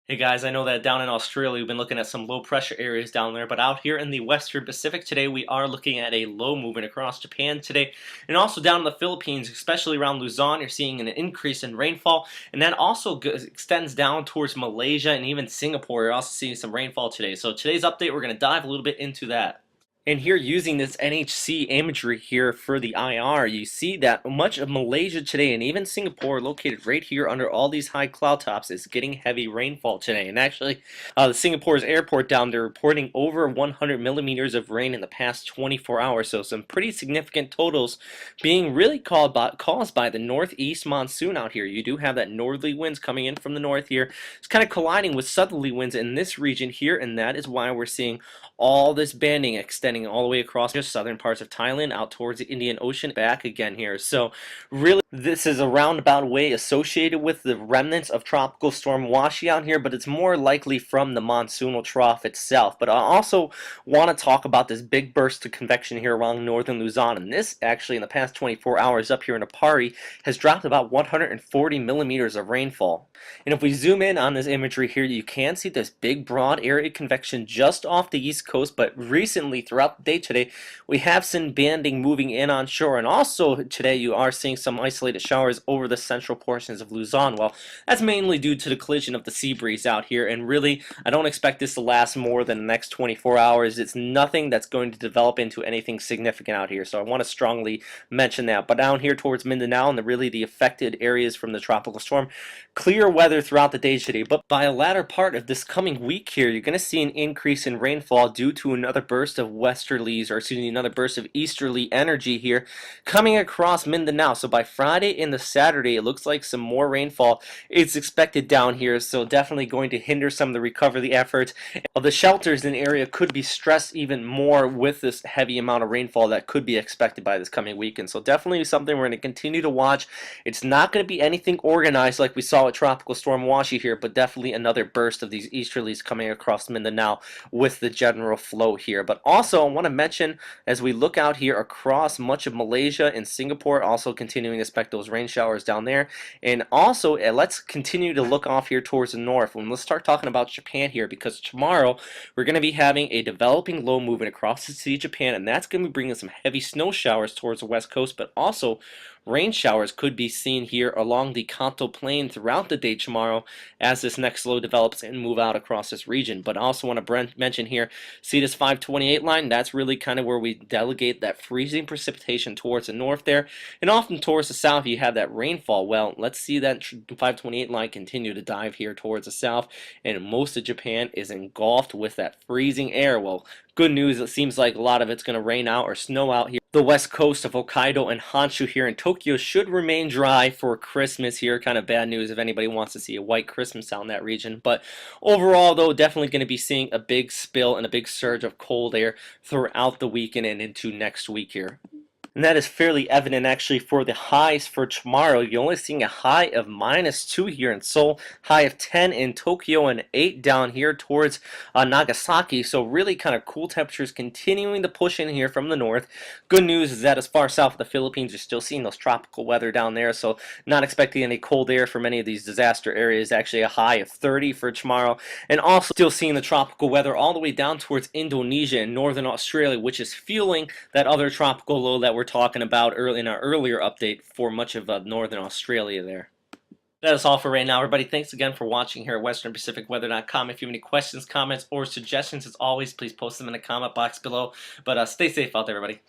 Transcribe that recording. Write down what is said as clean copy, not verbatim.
Hey guys, I know that down in Australia we've been looking at some low pressure areas down there, but out here in the Western Pacific today we are looking at a low moving across Japan today, and also down in the Philippines, especially around Luzon, you're seeing an increase in rainfall, and that also extends down towards Malaysia and even Singapore. You're also seeing some rainfall today. So today's update, we're going to dive a little bit into that. And here, using this NHC imagery here for the IR, you see that much of Malaysia today and even Singapore, located right here under all these high cloud tops, is getting heavy rainfall today. And actually, the Singapore's airport down there reporting over 100 millimeters of rain in the past 24 hours. So some pretty significant totals being really caused by the northeast monsoon out here. You do have that northerly winds coming in from the north here. It's kind of colliding with southerly winds in this region here, and that is why we're seeing all this banding extending all the way across just southern parts of Thailand out towards the Indian Ocean back again here. So really this is a roundabout way associated with the remnants of Tropical Storm Washi out here, but it's more likely from the monsoonal trough itself. But I also want to talk about this big burst of convection here along northern Luzon, and this actually in the past 24 hours up here in Aparri has dropped about 140 millimeters of rainfall. And if we zoom in on this imagery here, you can see this big broad area convection just off the east coast, but recently throughout the day today we have seen banding moving in on shore, and also today you are seeing some isolated showers over the central portions of Luzon. Well, that's mainly due to the collision of the sea breeze out here, and really I don't expect this to last more than the next 24 hours. It's nothing that's going to develop into anything significant out here, so I want to strongly mention that. But down here towards Mindanao and really the affected areas from the tropical storm, clear weather throughout the day today, but by the latter part of this coming week here, you're going to see an increase in rainfall due to another burst of westerlies, or excuse me, another burst of easterly energy here coming across Mindanao. So by Friday and the Saturday, it looks like some more rainfall is expected down here, so definitely going to hinder some of the recovery efforts. The shelters in the area could be stressed even more with this heavy amount of rainfall that could be expected by this coming weekend. So definitely something we're going to continue to watch. It's not going to be anything organized like we saw with Tropical Storm Washi here, but definitely another burst of these easterlies coming across Mindanao with the general flow here. But also I want to mention, as we look out here across much of Malaysia and Singapore, also continuing to expect those rain showers down there. And also let's continue to look off here towards the north, and let's start talking about Japan here, because tomorrow we're going to be having a developing low moving across the sea of Japan, and that's going to be bringing some heavy snow showers towards the west coast, but also rain showers could be seen here along the Kanto Plain throughout the day tomorrow as this next low develops and move out across this region. But I also want to mention here, see this 528 line? That's really kind of where we delegate that freezing precipitation towards the north there, and often towards the south you have that rainfall. Well, let's see that 528 line continue to dive here towards the south, and most of Japan is engulfed with that freezing air. Well, good news, it seems like a lot of it's going to rain out or snow out here. The west coast of Hokkaido and Honshu here in Tokyo should remain dry for Christmas here. Kind of bad news if anybody wants to see a white Christmas out in that region. But overall, though, definitely going to be seeing a big spill and a big surge of cold air throughout the weekend and into next week here. And that is fairly evident actually for the highs for tomorrow. You're only seeing a high of -2 here in Seoul, high of 10 in Tokyo, and 8 down here towards Nagasaki. So really kind of cool temperatures continuing to push in here from the north. Good news is that as far south of the Philippines, you're still seeing those tropical weather down there. So not expecting any cold air for many of these disaster areas. Actually a high of 30 for tomorrow. And also still seeing the tropical weather all the way down towards Indonesia and northern Australia, which is fueling that other tropical low that we're talking about early in our earlier update for much of northern Australia there. That is all for right now, everybody. Thanks again for watching here at westernpacificweather.com. If you have any questions, comments, or suggestions, as always, please post them in the comment box below. But stay safe out there, everybody.